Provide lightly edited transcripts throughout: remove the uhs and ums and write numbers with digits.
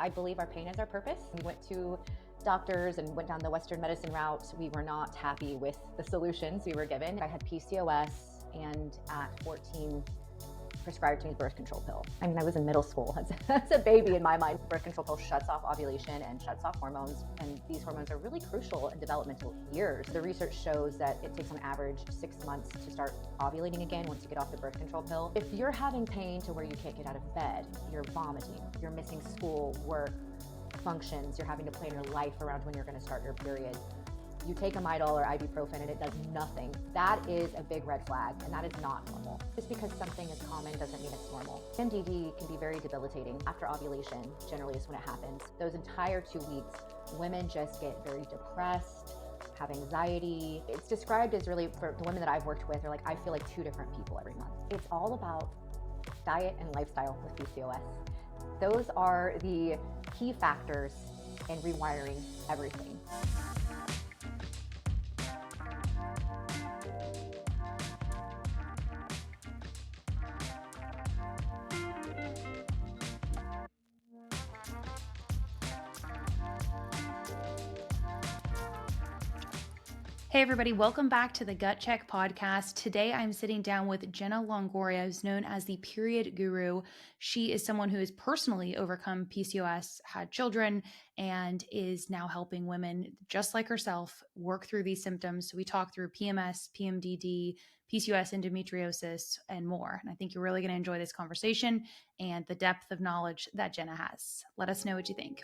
I believe our pain is our purpose. We went to doctors and went down the Western medicine route. We were not happy with the solutions we were given. I had PCOS, and at 14, prescribed to me birth control pill. I mean, I was in middle school. That's a baby in my mind. Birth control pill shuts off ovulation and shuts off hormones, and these hormones are really crucial in developmental years. The research shows that it takes on average 6 months to start ovulating again once you get off the birth control pill. If you're having pain to where you can't get out of bed, you're vomiting, you're missing school, work, functions, you're having to plan your life around when you're going to start your period, you take a Midol or ibuprofen and it does nothing, that is a big red flag, and that is not normal. Just because something is common doesn't mean it's normal. PMDD can be very debilitating. After ovulation, generally is when it happens. Those entire 2 weeks, women just get very depressed, have anxiety. It's described as really, for the women that I've worked with, they're like, I feel like 2 different people every month. It's all about diet and lifestyle with PCOS. Those are the key factors in rewiring everything. Hey everybody, welcome back to the Gut Check podcast. Today I'm sitting down with Jenna Longoria, who's known as the period guru. She is someone who has personally overcome PCOS, had children, and is now helping women just like herself work through these symptoms. So we talk through PMS, PMDD, PCOS, endometriosis, and more. And I think you're really going to enjoy this conversation and the depth of knowledge that Jenna has. Let us know what you think.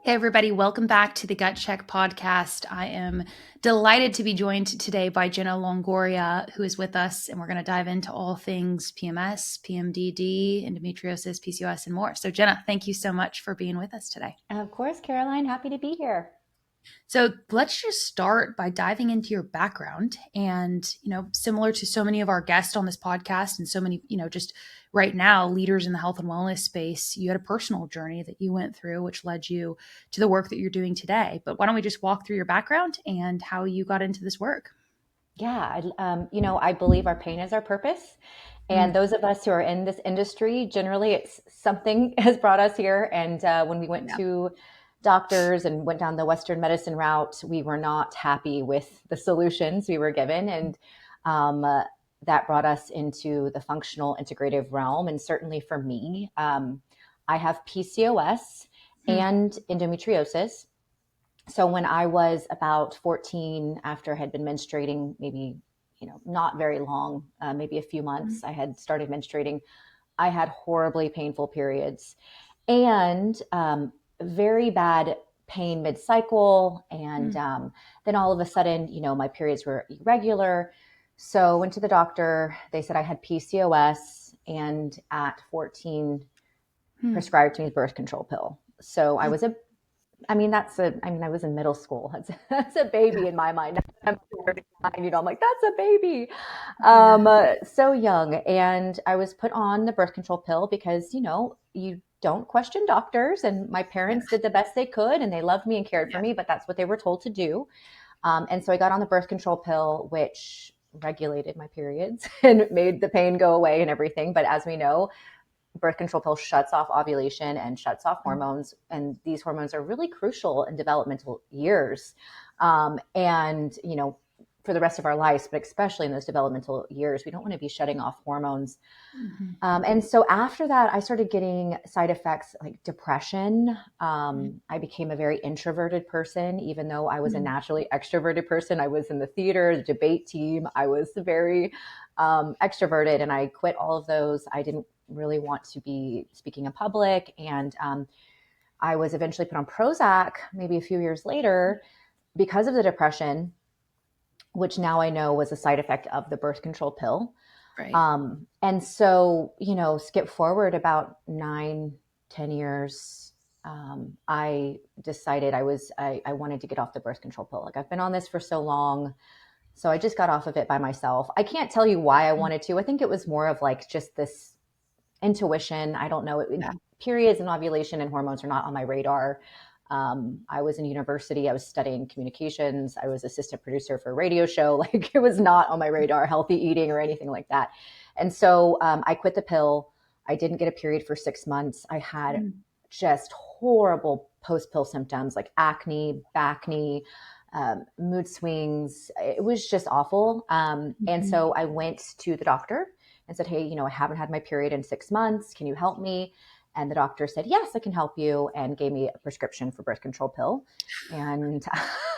Hey everybody, welcome back to the Gut Check podcast. I am delighted to be joined today by Jenna Longoria, who is with us, and we're going to dive into all things PMS, PMDD, endometriosis, PCOS, and more. So Jenna, thank you so much for being with us today. Of course, Caroline, happy to be here. So let's just start by diving into your background. And, similar to so many of our guests on this podcast and so many, just right now, leaders in the health and wellness space, you had a personal journey that you went through, which led you to the work that you're doing today. But why don't we just walk through your background and how you got into this work? Yeah, I believe our pain is our purpose. And those of us who are in this industry, generally it's something has brought us here. And when we went to doctors and went down the Western medicine route, we were not happy with the solutions we were given. And that brought us into the functional integrative realm. And certainly for me, I have PCOS and endometriosis. So when I was about 14, after I had been menstruating, maybe, not very long, maybe a few months, I had started menstruating. I had horribly painful periods and very bad pain mid-cycle. And then all of a sudden, my periods were irregular. So went to the doctor. They said I had PCOS, and at 14, prescribed to me birth control pill. So I was I was in middle school. That's a baby in my mind. I'm like, that's a baby. So young. And I was put on the birth control pill because, you don't question doctors. And my parents did the best they could, and they loved me and cared for me, but that's what they were told to do. And so I got on the birth control pill, which regulated my periods and made the pain go away and everything. But as we know, birth control pill shuts off ovulation and shuts off hormones. And these hormones are really crucial in developmental years. And, for the rest of our lives, but especially in those developmental years, we don't want to be shutting off hormones. And so after that, I started getting side effects like depression. I became a very introverted person, even though I was a naturally extroverted person. I was in the theater, the debate team. I was very extroverted, and I quit all of those. I didn't really want to be speaking in public. And I was eventually put on Prozac maybe a few years later because of the depression, which now I know was a side effect of the birth control pill. Right. And so, skip forward about 9-10 years. I decided I wanted to get off the birth control pill. Like, I've been on this for so long. So I just got off of it by myself. I can't tell you why I wanted to. I think it was more of like just this intuition. I don't know. Periods and ovulation and hormones are not on my radar. I was in university. I was studying communications. I was assistant producer for a radio show. Like, it was not on my radar, healthy eating or anything like that. And so I quit the pill. I didn't get a period for 6 months. I had Mm. just horrible post-pill symptoms like acne, back knee, mood swings. It was just awful. And Mhm. so I went to the doctor and said, hey, I haven't had my period in 6 months. Can you help me? And the doctor said, yes, I can help you, and gave me a prescription for birth control pill. And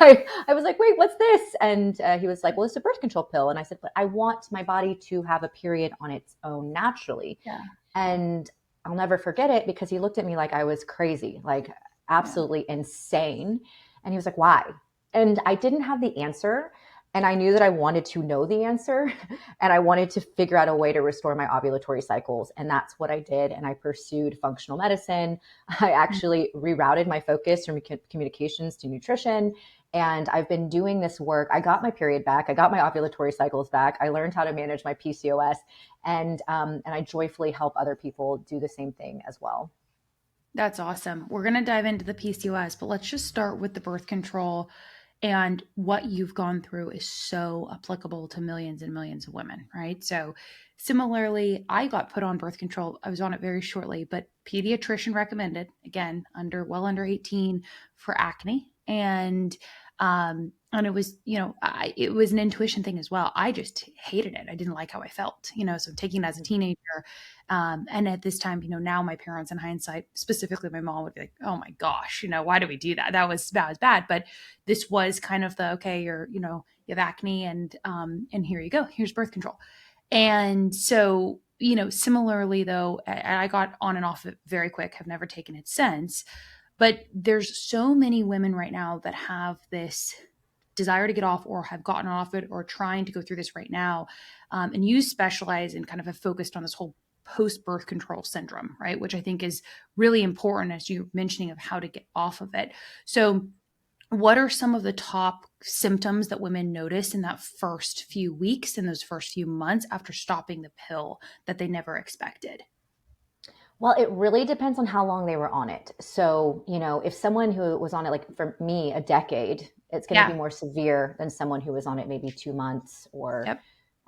I was like, wait, what's this? And he was like, well, it's a birth control pill. And I said, but I want my body to have a period on its own naturally. Yeah. And I'll never forget it because he looked at me like I was crazy, like Yeah. absolutely insane. And he was like, why? And I didn't have the answer. And I knew that I wanted to know the answer and I wanted to figure out a way to restore my ovulatory cycles. And that's what I did. And I pursued functional medicine. I Mm. actually rerouted my focus from communications to nutrition. And I've been doing this work. I got my period back. I got my ovulatory cycles back. I learned how to manage my PCOS, and I joyfully help other people do the same thing as well. That's awesome. We're going to dive into the PCOS, but let's just start with the birth control. And what you've gone through is so applicable to millions and millions of women, right? So, similarly, I got put on birth control. I was on it very shortly, but pediatrician recommended, again, well under 18 for acne. And it was, it was an intuition thing as well. I just hated it. I didn't like how I felt, so taking it as a teenager. And at this time, now my parents, in hindsight, specifically my mom, would be like, oh my gosh, why do we do that? That was bad. But this was kind of the, okay, you have acne, and here you go, here's birth control. And so, similarly though, I got on and off it very quick, have never taken it since. But there's so many women right now that have this desire to get off, or have gotten off it, or trying to go through this right now. And you specialize and kind of have focused on this whole post birth control syndrome, right? Which I think is really important, as you're mentioning, of how to get off of it. So, what are some of the top symptoms that women notice in that first few weeks, in those first few months after stopping the pill, that they never expected? Well, it really depends on how long they were on it. So, if someone who was on it, like for me, a decade, it's going to be Yeah. more severe than someone who was on it maybe 2 months or Yep.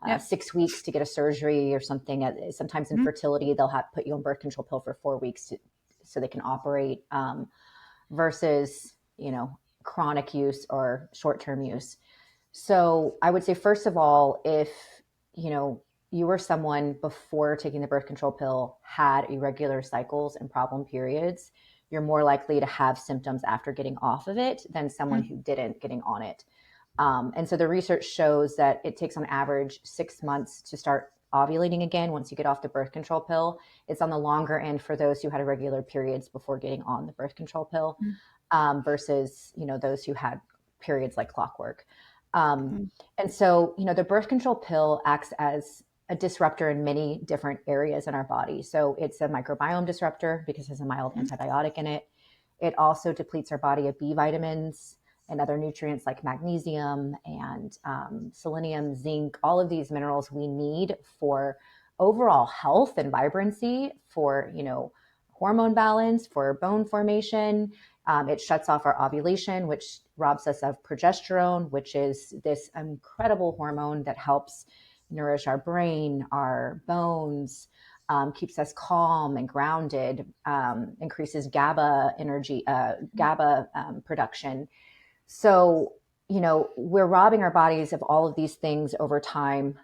Yep. 6 weeks to get a surgery or something. Sometimes in Mhm. fertility, they'll have put you on birth control pill for 4 weeks so they can operate, versus, chronic use or short term use. So I would say, first of all, if you know you were someone before taking the birth control pill had irregular cycles and problem periods, you're more likely to have symptoms after getting off of it than someone Mhm. who didn't getting on it. And so the research shows that it takes on average 6 months to start ovulating again once you get off the birth control pill. It's on the longer end for those who had irregular periods before getting on the birth control pill, versus those who had periods like clockwork. Um, Mhm. and so the birth control pill acts as a disruptor in many different areas in our body. So it's a microbiome disruptor because there's a mild Mhm. antibiotic in it. It also depletes our body of B vitamins and other nutrients like magnesium and selenium, zinc, all of these minerals we need for overall health and vibrancy, for hormone balance, for bone formation. It shuts off our ovulation, which robs us of progesterone, which is this incredible hormone that helps nourish our brain, our bones, keeps us calm and grounded, increases GABA energy, GABA production. So, we're robbing our bodies of all of these things over time.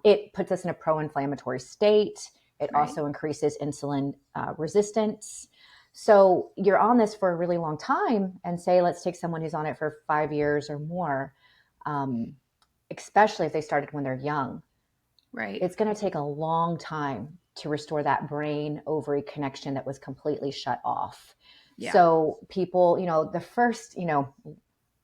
It puts us in a pro inflammatory state. It Right. also increases insulin resistance. So, you're on this for a really long time, and say, let's take someone who's on it for 5 years or more, um, especially if they started when they're young. Right. It's going to take a long time to restore that brain ovary connection that was completely shut off. Yeah. So, people, the first,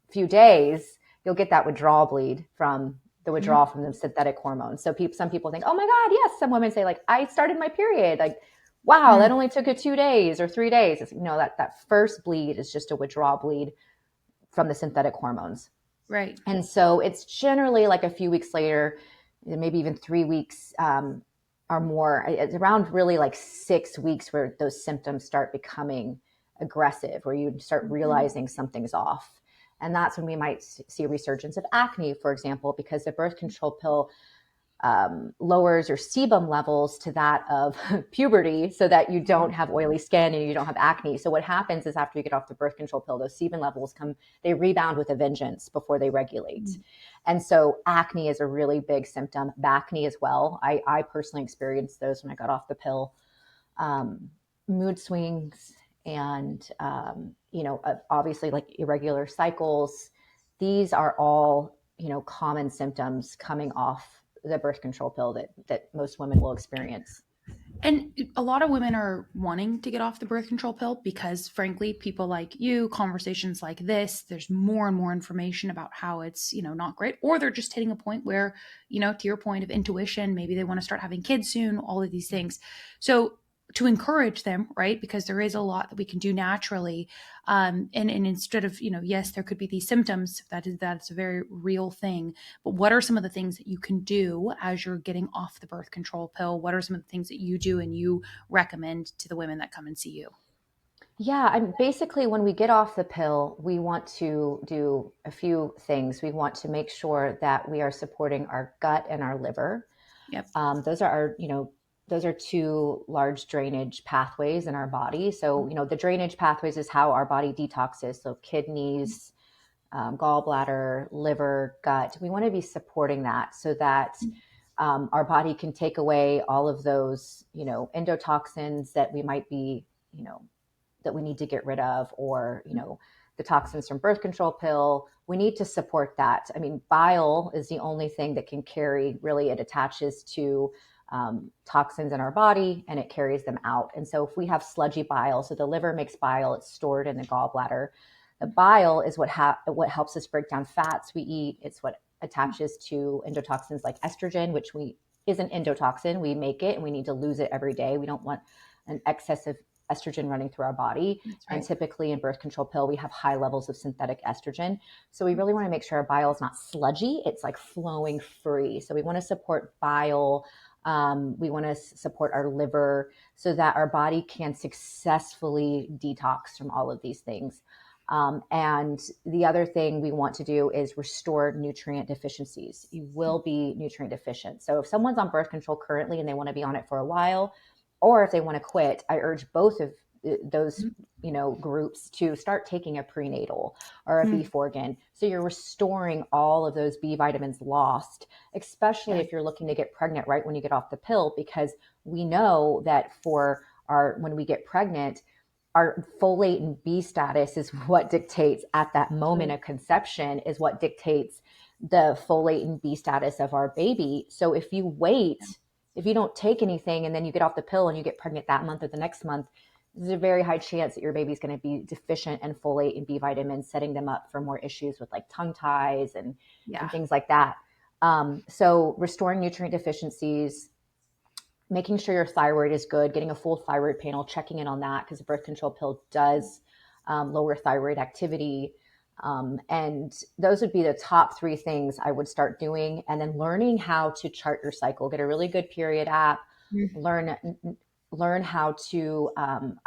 few days, you'll get that withdrawal bleed from the withdrawal Mhm. from the synthetic hormones. So some people think, oh my God, yes. Some women say, like, I started my period. Like, wow, that Mm. only took 2 days or 3 days. That first bleed is just a withdrawal bleed from the synthetic hormones. Right. And so it's generally like a few weeks later, maybe even 3 weeks, or more. It's around really like 6 weeks where those symptoms start becoming aggressive, where you start Mhm. realizing something's off. And that's when we might see a resurgence of acne, for example, because the birth control pill lowers your sebum levels to that of puberty so that you don't have oily skin and you don't have acne. So what happens is after you get off the birth control pill, those sebum levels they rebound with a vengeance before they regulate. And so acne is a really big symptom, bacne as well. I personally experienced those when I got off the pill. Mood swings and, obviously like irregular cycles. These are all, common symptoms coming off the birth control pill that most women will experience. And a lot of women are wanting to get off the birth control pill because, frankly, people like you, conversations like this, there's more and more information about how it's, not great. Or they're just hitting a point where, to your point of intuition, maybe they want to start having kids soon, all of these things. So to encourage them, right? Because there is a lot that we can do naturally. And instead of, yes, there could be these symptoms, that's a very real thing. But what are some of the things that you can do as you're getting off the birth control pill? What are some of the things that you do and you recommend to the women that come and see you? Yeah, basically when we get off the pill, we want to do a few things. We want to make sure that we are supporting our gut and our liver. Yep. Those are two large drainage pathways in our body. So, the drainage pathways is how our body detoxes. So kidneys, gallbladder, liver, gut. We want to be supporting that so that our body can take away all of those, endotoxins that we might be, that we need to get rid of, or, the toxins from birth control pill. We need to support that. I mean, bile is the only thing that can carry, really, it attaches to toxins in our body and it carries them out. And so if we have sludgy bile, so the liver makes bile, it's stored in the gallbladder. The bile is what helps us break down fats we eat. It's what attaches to endotoxins like estrogen, which is an endotoxin. We make it and we need to lose it every day. We don't want an excess of estrogen running through our body. Right. And typically in birth control pill, we have high levels of synthetic estrogen. So we really want to make sure our bile is not sludgy. It's like flowing free. So we want to support bile. We want to support our liver so that our body can successfully detox from all of these things. And the other thing we want to do is restore nutrient deficiencies. You will be nutrient deficient. So if someone's on birth control currently and they want to be on it for a while, or if they want to quit, I urge both of those, groups to start taking a prenatal or a B-Forgan. So you're restoring all of those B vitamins lost, especially if you're looking to get pregnant right when you get off the pill, because we know that when we get pregnant, our folate and B status is what dictates at that moment of conception, is what dictates the folate and B status of our baby. So if you wait, if you don't take anything and then you get off the pill and you get pregnant that month or the next month, there's a very high chance that your baby's going to be deficient in folate and B vitamins, setting them up for more issues with like tongue ties and things like that. So restoring nutrient deficiencies, making sure your thyroid is good, getting a full thyroid panel, checking in on that, because the birth control pill does lower thyroid activity. And those would be the top three things I would start doing. And then learning how to chart your cycle, get a really good period app, learn how to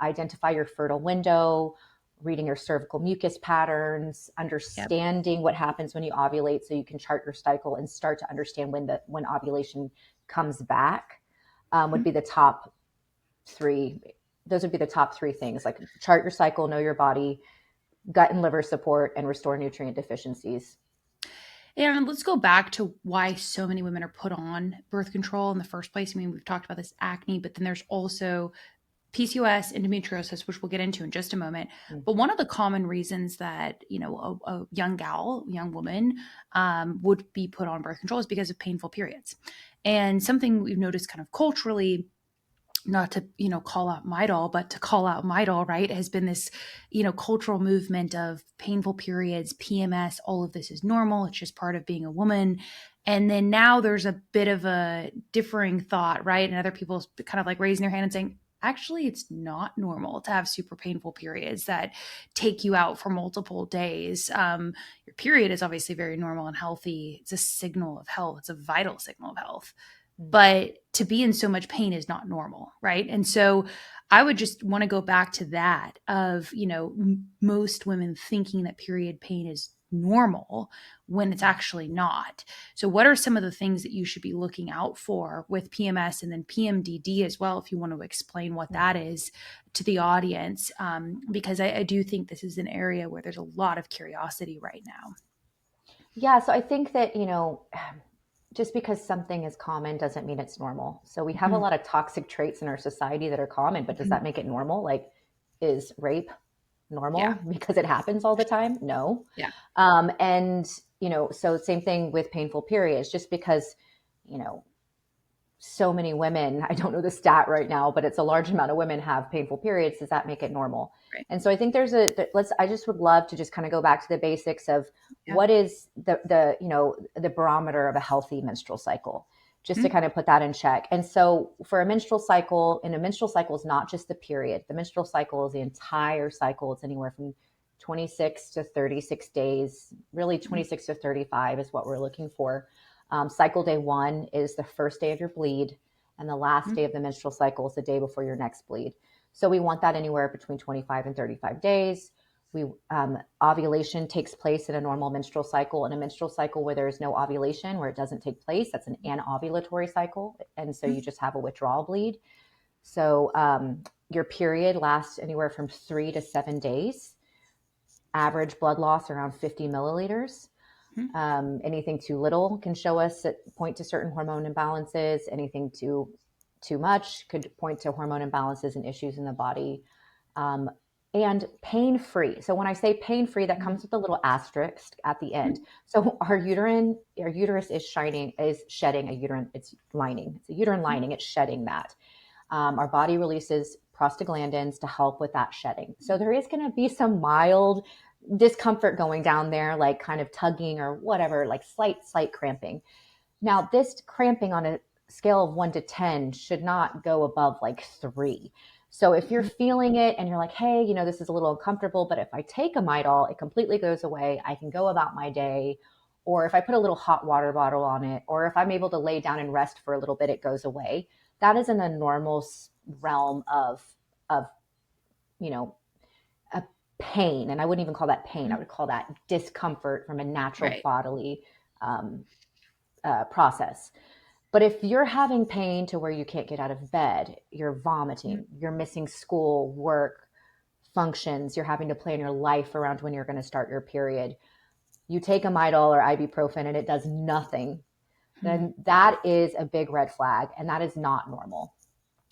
identify your fertile window, reading your cervical mucus patterns, understanding what happens when you ovulate so you can chart your cycle and start to understand when ovulation comes back. Would be the top three. Those would be the top three things, like chart your cycle, know your body, gut and liver support, and restore nutrient deficiencies. And let's go back to why so many women are put on birth control in the first place. I mean, we've talked about this acne, but then there's also PCOS, endometriosis, which we'll get into in just a moment. But one of the common reasons that, a young woman would be put on birth control is because of painful periods. And something we've noticed kind of culturally, not to, call out Midol, but to call out Midol, right, has been this, cultural movement of painful periods, PMS, all of this is normal. It's just part of being a woman. And then now there's a bit of a differing thought, right? And other people kind of like raising their hand and saying, actually, it's not normal to have super painful periods that take you out for multiple days. Your period is obviously very normal and healthy. It's a signal of health. It's a vital signal of health. But to be in so much pain is not normal, right? And so I would just want to go back to that of, most women thinking that period pain is normal when it's actually not. So what are some of the things that you should be looking out for with PMS and then PMDD as well, if you want to explain what that is to the audience? Because I do think this is an area where there's a lot of curiosity right now. Yeah, so I think that, just because something is common doesn't mean it's normal. So we have a Mhm. lot of toxic traits in our society that are common, but does Mhm. that make it normal? Like, is rape Yeah. normal because it happens all the time? No. Yeah. And, so same thing with painful periods, just because, you know, so many women, I don't know the stat right now, but it's a large amount of women have painful periods. Does that make it normal? Right. And so I think I just would love to just kind of go back to the basics of Yeah. what is the barometer of a healthy menstrual cycle, just to Mhm. kind of put that in check. And so for a menstrual cycle, and a menstrual cycle is not just the period. The menstrual cycle is the entire cycle. It's anywhere from 26 to 36 days, really Mhm. 26 to 35 is what we're looking for. Cycle day one is the first day of your bleed, and the last Mhm. day of the menstrual cycle is the day before your next bleed. So we want that anywhere between 25 and 35 days. Ovulation takes place in a normal menstrual cycle. In a menstrual cycle where there is no ovulation, where it doesn't take place, that's an anovulatory cycle, and so you Mhm. just have a withdrawal bleed. So your period lasts anywhere from 3 to 7 days. Average blood loss around 50 milliliters. Mhm. Anything too little can show us point to certain hormone imbalances. Anything too much could point to hormone imbalances and issues in the body. Um, and pain free. So when I say pain free, that Mhm. comes with a little asterisk at the end. Mhm. So our uterus is shedding a uterine. It's lining. It's a uterine lining. It's shedding that. Our body releases prostaglandins to help with that shedding. So there is going to be some mild discomfort going down there, like kind of tugging or whatever, like slight cramping. Now, this cramping on a scale of 1 to 10 should not go above like 3. So if you're Mhm. feeling it and you're like, hey, this is a little uncomfortable, but if I take a Midol, it completely goes away. I can go about my day. Or if I put a little hot water bottle on it, or if I'm able to lay down and rest for a little bit, it goes away. That is in a normal realm of, you know, a pain. And I wouldn't even call that pain. I Mhm. would call that discomfort from a natural Right. bodily um, process. But if you're having pain to where you can't get out of bed, you're vomiting, Mhm. you're missing school, work, functions, you're having to plan your life around when you're going to start your period, you take a Midol or ibuprofen and it does nothing, Mhm. then that is a big red flag and that is not normal.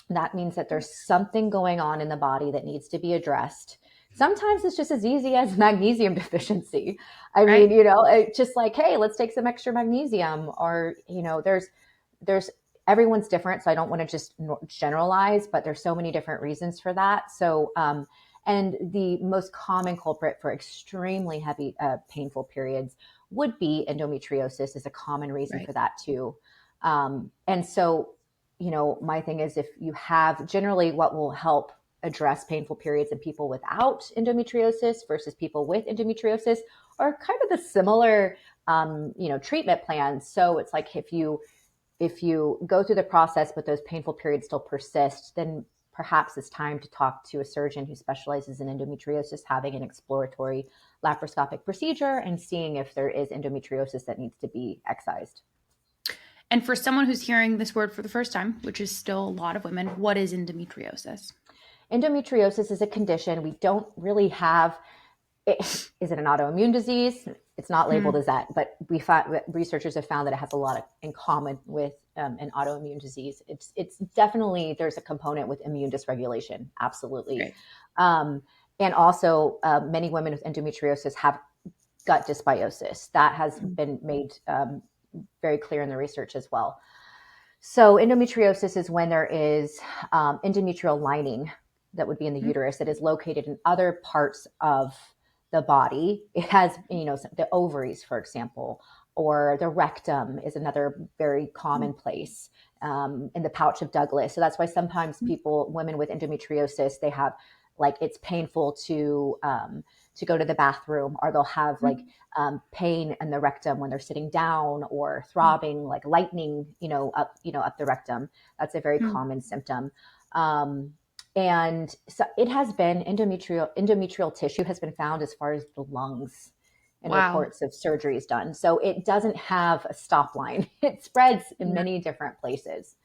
That means that there's something going on in the body that needs to be addressed. Sometimes it's just as easy as magnesium deficiency. I mean, Right. it's just like, hey, let's take some extra magnesium. Or, there's everyone's different. So I don't want to just generalize, but there's so many different reasons for that. So, and the most common culprit for extremely heavy, painful periods would be endometriosis, is a common reason Right. for that too. And so my thing is, if you have generally what will help address painful periods in people without endometriosis versus people with endometriosis are kind of the similar, treatment plans. So it's like if you go through the process, but those painful periods still persist, then perhaps it's time to talk to a surgeon who specializes in endometriosis, having an exploratory laparoscopic procedure and seeing if there is endometriosis that needs to be excised. And for someone who's hearing this word for the first time, which is still a lot of women, what is endometriosis? Endometriosis is a condition we don't really have. Is it an autoimmune disease? It's not labeled Hmm. as that, but researchers have found that it has a lot in common with an autoimmune disease. It's definitely, there's a component with immune dysregulation, absolutely, Right. um, and also many women with endometriosis have gut dysbiosis. That has Hmm. been made very clear in the research as well. So endometriosis is when there is endometrial lining that would be in the uterus that is located in other parts of the body. It has, the ovaries, for example, or the rectum is another very common place, in the pouch of Douglas. So that's why sometimes women with endometriosis, they have like it's painful to go to the bathroom, or they'll have like pain in the rectum when they're sitting down, or throbbing, like lightning, up the rectum. That's a very Hmm. common symptom. Um, and so it has been endometrial tissue has been found as far as the lungs in Wow. reports of surgeries done. So it doesn't have a stop line. It spreads in Yeah. many different places,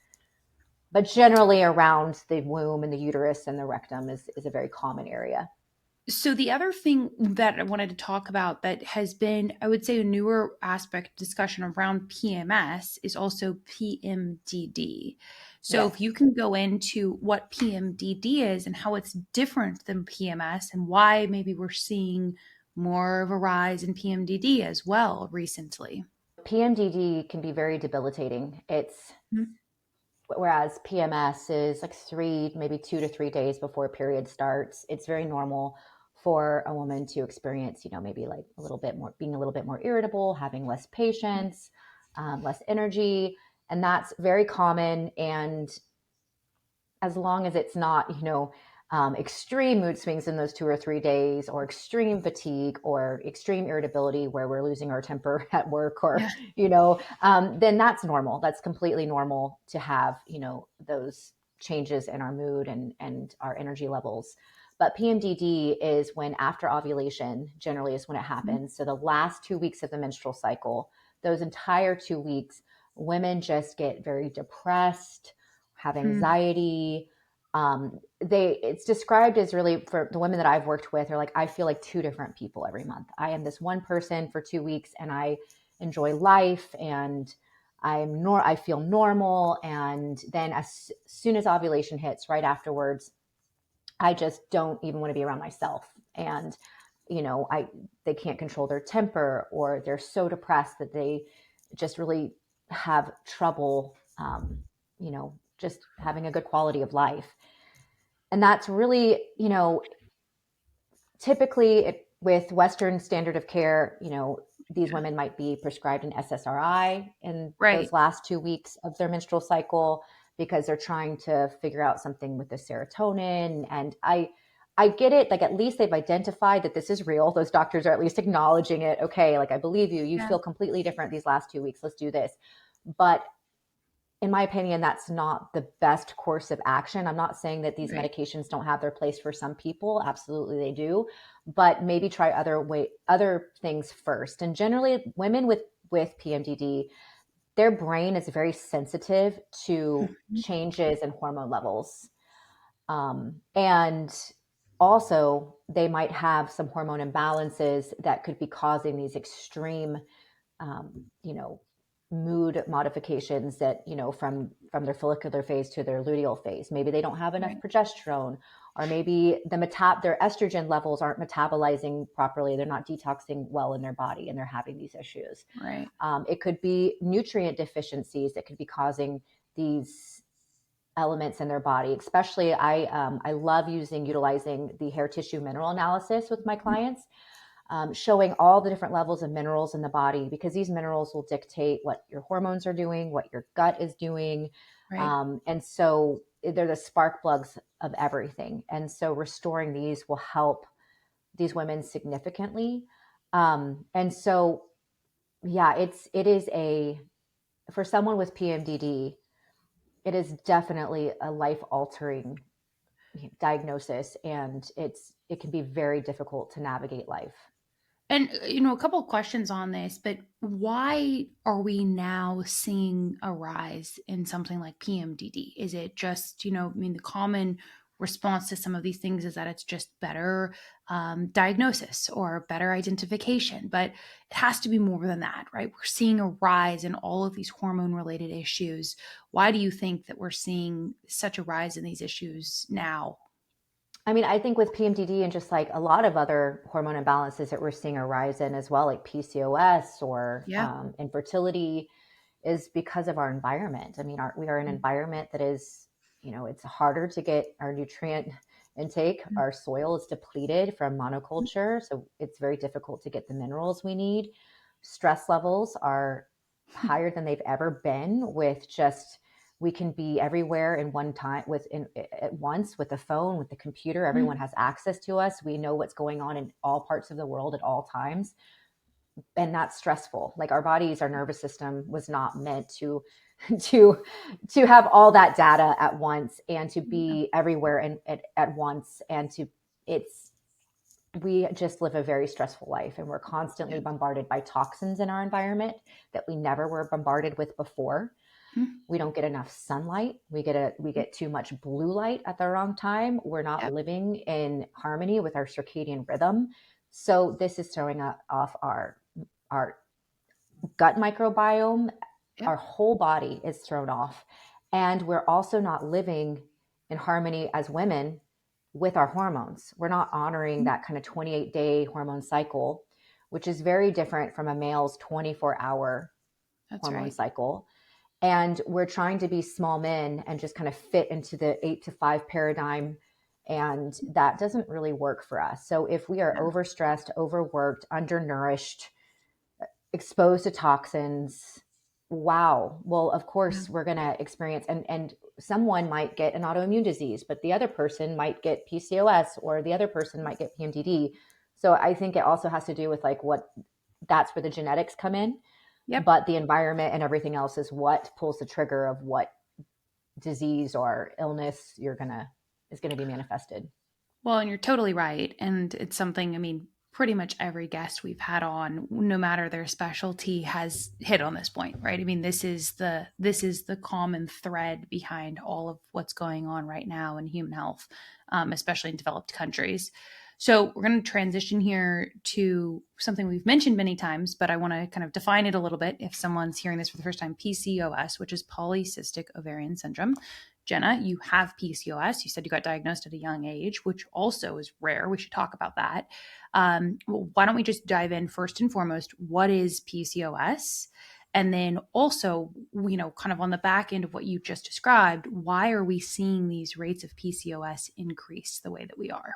but generally around the womb and the uterus and the rectum is a very common area. So the other thing that I wanted to talk about that has been, I would say, a newer aspect of discussion around PMS is also PMDD. So if you Yes. can go into what PMDD is and how it's different than PMS and why maybe we're seeing more of a rise in PMDD as well recently. PMDD can be very debilitating. It's Mhm. whereas PMS is like 2 to 3 days before a period starts. It's very normal for a woman to experience, maybe like a little bit more, being a little bit more irritable, having less patience, less energy. And that's very common. And as long as it's not, extreme mood swings in those 2 or 3 days, or extreme fatigue or extreme irritability where we're losing our temper at work, or, Yeah. then that's normal. That's completely normal to have, those changes in our mood and our energy levels. But PMDD is when after ovulation, generally is when it Mhm. happens. So the last 2 weeks of the menstrual cycle, those entire 2 weeks, women just get very depressed, have Hmm. anxiety. It's described as, really, for the women that I've worked with, are like, I feel like two different people every month. I am this one person for 2 weeks and I enjoy life and I feel normal. And then as soon as ovulation hits, right afterwards, I just don't even want to be around myself. And, they can't control their temper, or they're so depressed that they just really have trouble, just having a good quality of life. And that's really, typically with Western standard of care, these Yeah. women might be prescribed an SSRI in Right. those last 2 weeks of their menstrual cycle, because they're trying to figure out something with the serotonin. And I get it. Like, at least they've identified that this is real. Those doctors are at least acknowledging it. Okay, like, I believe you. You Yeah. feel completely different these last 2 weeks. Let's do this. But in my opinion, that's not the best course of action. I'm not saying that these Right. medications don't have their place for some people. Absolutely they do. But maybe try other things first. And generally, women with PMDD, their brain is very sensitive to Mhm. changes in hormone levels. And also, they might have some hormone imbalances that could be causing these extreme, um, you know, mood modifications, that, from their follicular phase to their luteal phase. Maybe they don't have enough Right. progesterone, or maybe their estrogen levels aren't metabolizing properly. They're not detoxing well in their body, and they're having these issues. Right. It could be nutrient deficiencies that could be causing these elements in their body. Especially, I love utilizing the hair tissue mineral analysis with my Mhm. clients, showing all the different levels of minerals in the body, because these minerals will dictate what your hormones are doing, what your gut is doing. Right. And so they're the spark plugs of everything. And so restoring these will help these women significantly. And so, yeah, it is for someone with PMDD, it is definitely a life altering diagnosis, and it can be very difficult to navigate life. And a couple of questions on this, but why are we now seeing a rise in something like PMDD? Is it just, I mean, the common response to some of these things is that it's just better diagnosis or better identification, but it has to be more than that, right? We're seeing a rise in all of these hormone related issues. Why do you think that we're seeing such a rise in these issues now? I mean, I think with PMDD and just like a lot of other hormone imbalances that we're seeing a rise in as well, like PCOS or Yeah. infertility, is because of our environment. I mean, we are an environment that is, it's harder to get our nutrient intake. Our soil is depleted from monoculture, so it's very difficult to get the minerals we need. Stress levels are higher than they've ever been, with just, we can be everywhere in one time, at once, with the phone, with the computer. Everyone has access to us. We know what's going on in all parts of the world at all times, and that's stressful. Like, our nervous system was not meant to to have all that data at once, and to be everywhere and at once, and to it's we just live a very stressful life, and we're constantly bombarded by toxins in our environment that we never were bombarded with before. Mhm. We don't get enough sunlight. We get too much blue light at the wrong time. We're not Yep. living in harmony with our circadian rhythm. So this is throwing off our gut microbiome. Yep. Our whole body is thrown off. And we're also not living in harmony as women with our hormones. We're not honoring Mhm. that kind of 28-day hormone cycle, which is very different from a male's 24-hour That's hormone right. cycle. And we're trying to be small men and just kind of fit into the 8 to 5 paradigm. And that doesn't really work for us. So if we are Yeah. overstressed, overworked, undernourished, exposed to toxins, wow, well, of Yeah. course we're going to experience, and someone might get an autoimmune disease, but the other person might get PCOS, or the other person might get PMDD. So I think it also has to do with like what, that's where the genetics come in, Yep. but the environment and everything else is what pulls the trigger of what disease or illness is going to be manifested. Well, and you're totally right. And it's something, I mean, pretty much every guest we've had on, no matter their specialty, has hit on this point, right? I mean, this is the common thread behind all of what's going on right now in human health, especially in developed countries. So we're going to transition here to something we've mentioned many times, but I want to kind of define it a little bit if someone's hearing this for the first time. PCOS, which is polycystic ovarian syndrome. Jenna, you have PCOS. You said you got diagnosed at a young age, which also is rare. We should talk about that. Well, why don't we just dive in first and foremost? What is PCOS? And then also, kind of on the back end of what you just described, why are we seeing these rates of PCOS increase the way that we are?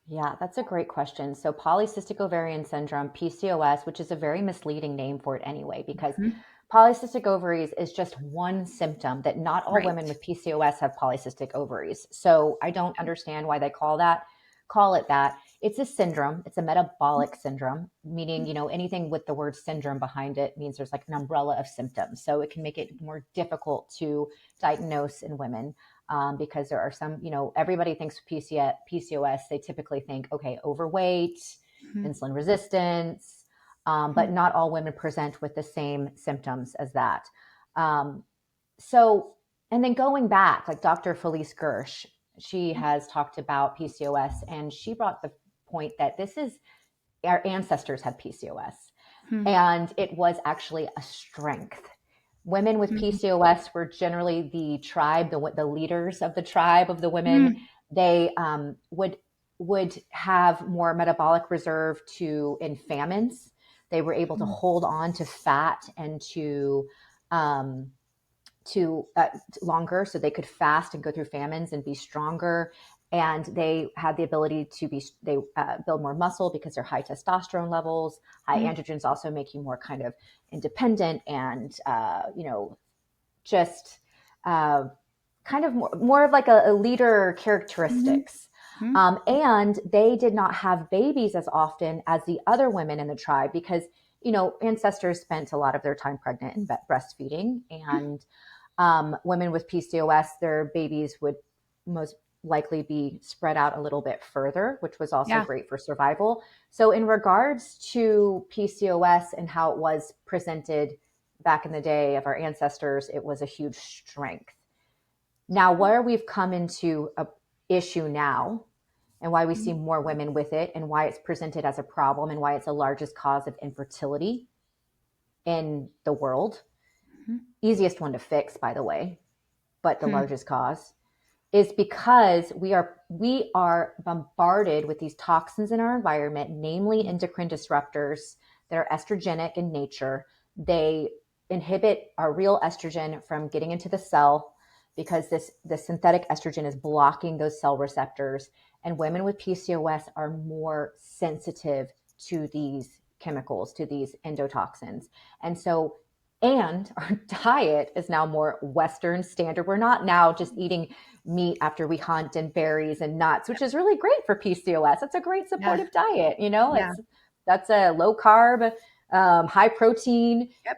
Yeah, that's a great question. So polycystic ovarian syndrome, PCOS, which is a very misleading name for it anyway, because Mhm. polycystic ovaries is just one symptom, that not all Right. women with PCOS have polycystic ovaries. So I don't understand why they call it that. It's a syndrome. It's a metabolic syndrome, meaning, anything with the word syndrome behind it means there's like an umbrella of symptoms. So it can make it more difficult to diagnose in women. Because there are some, everybody thinks PCOS, they typically think, okay, overweight, Mhm. insulin resistance, but not all women present with the same symptoms as that. Um, so, and then going back, like Dr. Felice Gersh, she has talked about PCOS, and she brought the point that this is, our ancestors had PCOS, Mhm. and it was actually a strength. Women with Mhm. PCOS were generally the tribe, the leaders of the tribe of the women. Mhm. They would have more metabolic reserve in famines. They were able to Mhm. hold on to fat and um, to longer, so they could fast and go through famines and be stronger. And they had the ability to build more muscle because they're high testosterone levels. High Mhm. androgens also make you more kind of independent and just uh, kind of more of like a leader Mhm. characteristics. Mhm. And they did not have babies as often as the other women in the tribe, because ancestors spent a lot of their time pregnant and breastfeeding. And women with PCOS, their babies would most likely be spread out a little bit further, which was also Yeah. great for survival. So, in regards to PCOS and how it was presented back in the day of our ancestors, it was a huge strength. Now, where we've come into a issue now, and why we see Mhm. more women with it, and why it's presented as a problem, and why it's the largest cause of infertility in the world, Mhm. easiest one to fix, by the way, but the Mhm. largest cause, is because we are bombarded with these toxins in our environment, namely endocrine disruptors that are estrogenic in nature. They inhibit our real estrogen from getting into the cell, because the synthetic estrogen is blocking those cell receptors. And women with PCOS are more sensitive to these chemicals, to these endotoxins. And so, and our diet is now more Western standard. We're not now just eating meat after we hunt, and berries and nuts, which is really great for PCOS. It's a great Yeah. supportive diet. Yeah. That's a low carb, high protein Yep.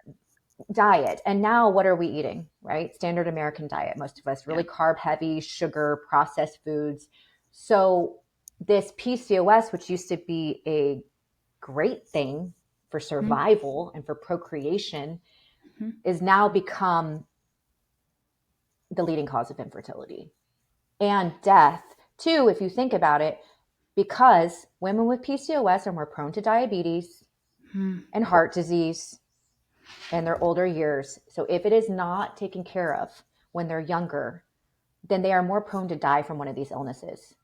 diet. And now what are we eating? Right? Standard American diet. Most of us Yeah. really carb heavy, sugar, processed foods. So this PCOS, which used to be a great thing for survival and for procreation, is now become the leading cause of infertility and death too, if you think about it, because women with PCOS are more prone to diabetes and heart disease in their older years. So if it is not taken care of when they're younger, then they are more prone to die from one of these illnesses.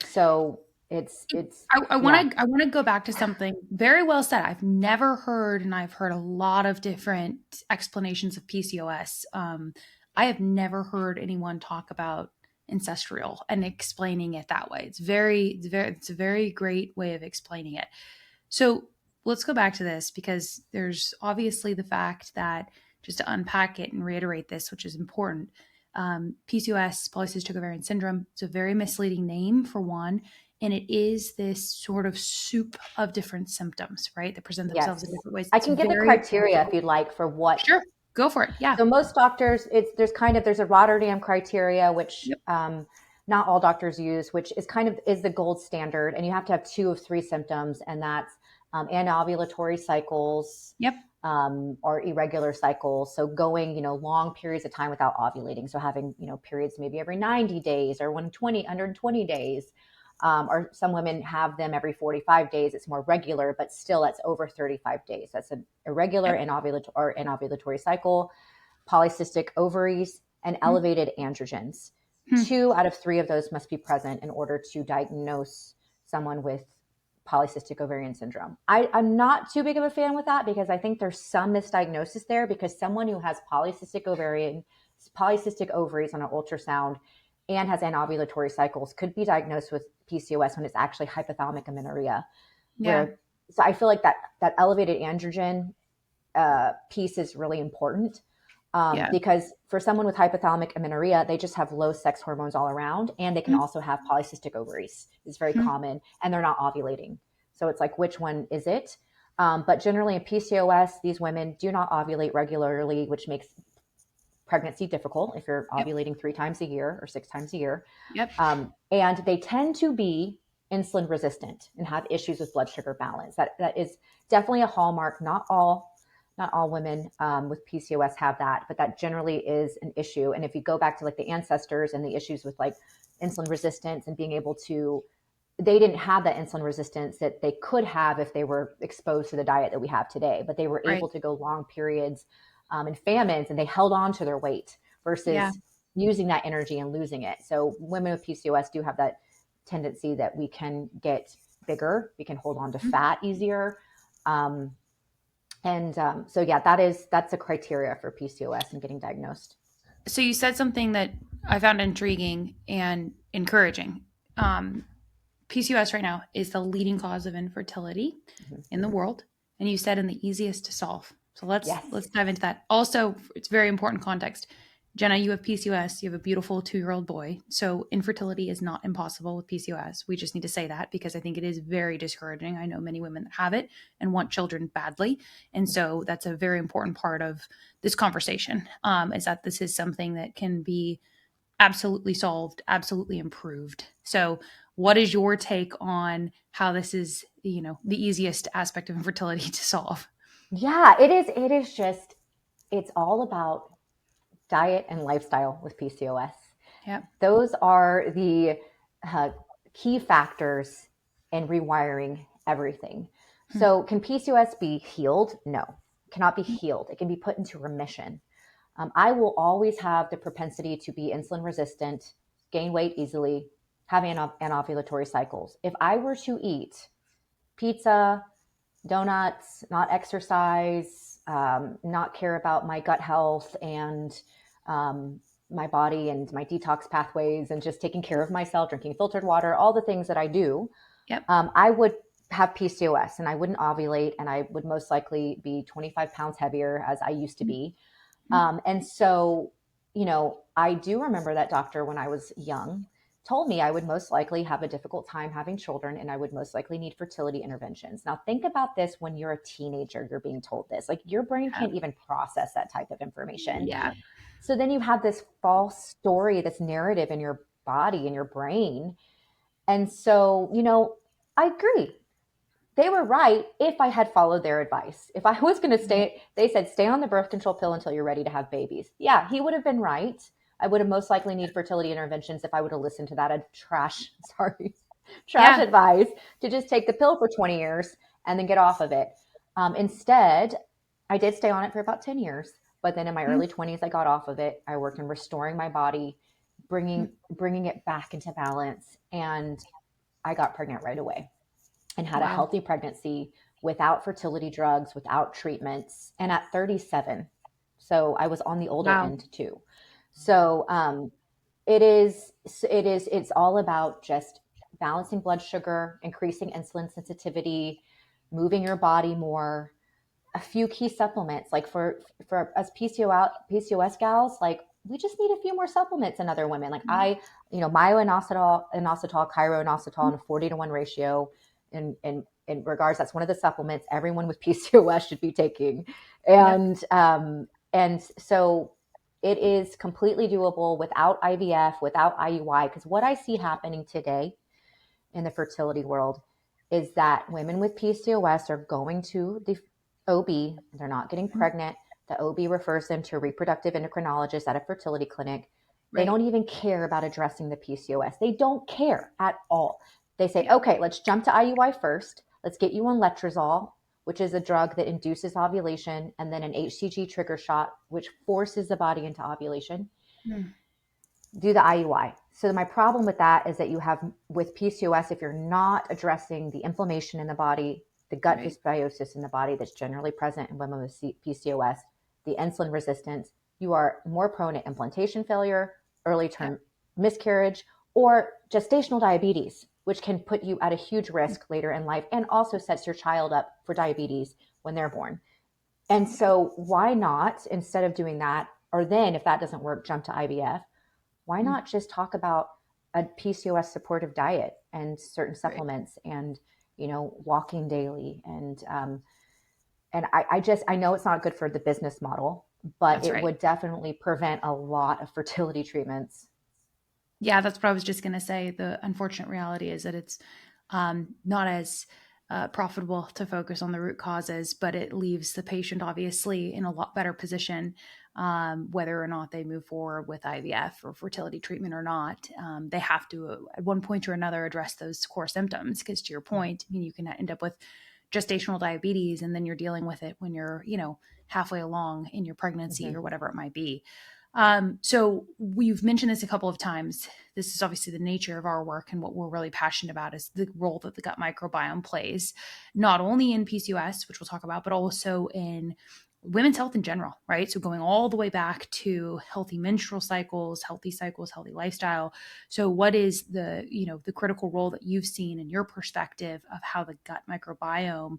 So it's I yeah. want to go back to something very well said. I've never heard, and I've heard a lot of different explanations of PCOS. I have never heard anyone talk about ancestral and explaining it that way. It's a very great way of explaining it. So let's go back to this, because there's obviously the fact that, just to unpack it and reiterate this, which is important, PCOS, polycystic ovarian syndrome, it's a very misleading name for one. And it is this sort of soup of different symptoms, right? That present themselves in Yes. different ways. I It's can give the very, criteria if you'd like for what. sure, go for it. Yeah. So most doctors, there's a Rotterdam criteria, which Yep. not all doctors use, which is the gold standard. And you have to have 2 of 3 symptoms, and that's anovulatory cycles, Yep. or irregular cycles. So going, long periods of time without ovulating. So having, periods maybe every 90 days or 120 days. Or some women have them every 45 days. It's more regular, but still that's over 35 days. That's an irregular Yep. anovulatory cycle, polycystic ovaries, and elevated androgens. Hmm. 2 out of 3 of those must be present in order to diagnose someone with polycystic ovarian syndrome. I'm not too big of a fan with that, because I think there's some misdiagnosis there, because someone who has polycystic ovaries on an ultrasound and has anovulatory cycles could be diagnosed with PCOS when it's actually hypothalamic amenorrhea. Yeah. So I feel like that elevated androgen piece is really important, Yeah. because for someone with hypothalamic amenorrhea, they just have low sex hormones all around, and they can also have polycystic ovaries. It's very common, and they're not ovulating. So it's like, which one is it? But generally in PCOS, these women do not ovulate regularly, which makes pregnancy difficult if you're Yep. ovulating 3 times a year or 6 times a year. Yep. And they tend to be insulin resistant and have issues with blood sugar balance. That is definitely a hallmark. Not all women with PCOS have that, but that generally is an issue. And if you go back to like the ancestors and the issues with like insulin resistance and being able to, they didn't have that insulin resistance that they could have if they were exposed to the diet that we have today, but they were Right. able to go long periods in famines, and they held on to their weight Yeah. versus using that energy and losing it. So women with PCOS do have that tendency that we can get bigger, we can hold on to fat easier. So yeah, that's a criteria for PCOS and getting diagnosed. So you said something that I found intriguing and encouraging. PCOS right now is the leading cause of infertility in the world, and you said in the easiest to solve. So let's dive into that. Also, it's very important context. Jenna, you have PCOS. You have a beautiful 2-year-old boy. So infertility is not impossible with PCOS. We just need to say that, because I think it is very discouraging. I know many women that have it and want children badly. And so that's a very important part of this conversation, is that this is something that can be absolutely solved, absolutely improved. So what is your take on how this is, the easiest aspect of infertility to solve? Yeah, it is just, it's all about diet and lifestyle with PCOS. Yeah. Those are the key factors in rewiring everything. So can PCOS be healed? No, it cannot be healed. It can be put into remission. I will always have the propensity to be insulin resistant, gain weight easily, have anovulatory cycles. If I were to eat pizza, donuts, not exercise, not care about my gut health and my body and my detox pathways, and just taking care of myself, drinking filtered water, all the things that I do, Yep. I would have PCOS and I wouldn't ovulate, and I would most likely be 25 pounds heavier as I used to be. And so, I do remember that doctor when I was young told me I would most likely have a difficult time having children, and I would most likely need fertility interventions. Now, think about this when you're a teenager, you're being told this. Like, your brain can't even process that type of information. Yeah. So then you have this false story, this narrative in your body, in your brain. And so, I agree. They were right if I had followed their advice. If I was going to Right. stay, they said, stay on the birth control pill until you're ready to have babies. Yeah, he would have been right. I would have most likely need fertility interventions if I would have listened to that trash Yeah. advice to just take the pill for 20 years and then get off of it. Instead, I did stay on it for about 10 years, but then in my Mm, early 20s, I got off of it. I worked in restoring my body, mm. bringing it back into balance, and I got pregnant right away and had a Wow. healthy pregnancy without fertility drugs, without treatments, and at 37. So I was on the older Wow. end too. So it's all about just balancing blood sugar, increasing insulin sensitivity, moving your body more, a few key supplements. Like for us PCOS gals, like we just need a few more supplements than other women. Like Mm, myo-inositol, chiroinositol mm. in a 40-to-1 ratio. In regards, that's one of the supplements everyone with PCOS should be taking. Yep. And so it is completely doable without IVF, without IUI, because what I see happening today in the fertility world is that women with PCOS are going to the OB, they're not getting Mm. pregnant. The OB refers them to a reproductive endocrinologist at a fertility clinic. They Right. don't even care about addressing the PCOS. They don't care at all. They say, Yeah. okay, let's jump to IUI first. Let's get you on letrozole, which is a drug that induces ovulation, and then an HCG trigger shot, which forces the body into ovulation. Mm. Do the IUI. So my problem with that is that you have with PCOS, if you're not addressing the inflammation in the body, the gut Right. dysbiosis in the body that's generally present in women with PCOS, the insulin resistance, you are more prone to implantation failure, early Yeah. term miscarriage, or gestational diabetes, which can put you at a huge risk later in life and also sets your child up for diabetes when they're born. And Yeah. so why not, instead of doing that, or then if that doesn't work, jump to IVF? Why Mm. not just talk about a PCOS supportive diet and certain Right. supplements and walking daily I know it's not good for the business model, but That's it right. would definitely prevent a lot of fertility treatments. Yeah, that's what I was just going to say. The unfortunate reality is that it's not as profitable to focus on the root causes, but it leaves the patient obviously in a lot better position, whether or not they move forward with IVF or fertility treatment or not. They have to, at one point or another, address those core symptoms. Because to your point, I mean, you can end up with gestational diabetes, and then you're dealing with it when you're, halfway along in your pregnancy Mm-hmm. or whatever it might be. So we've mentioned this a couple of times. This is obviously the nature of our work, and what we're really passionate about is the role that the gut microbiome plays, not only in PCOS, which we'll talk about, but also in women's health in general, right? So going all the way back to healthy menstrual cycles, healthy lifestyle. So what is the critical role that you've seen in your perspective of how the gut microbiome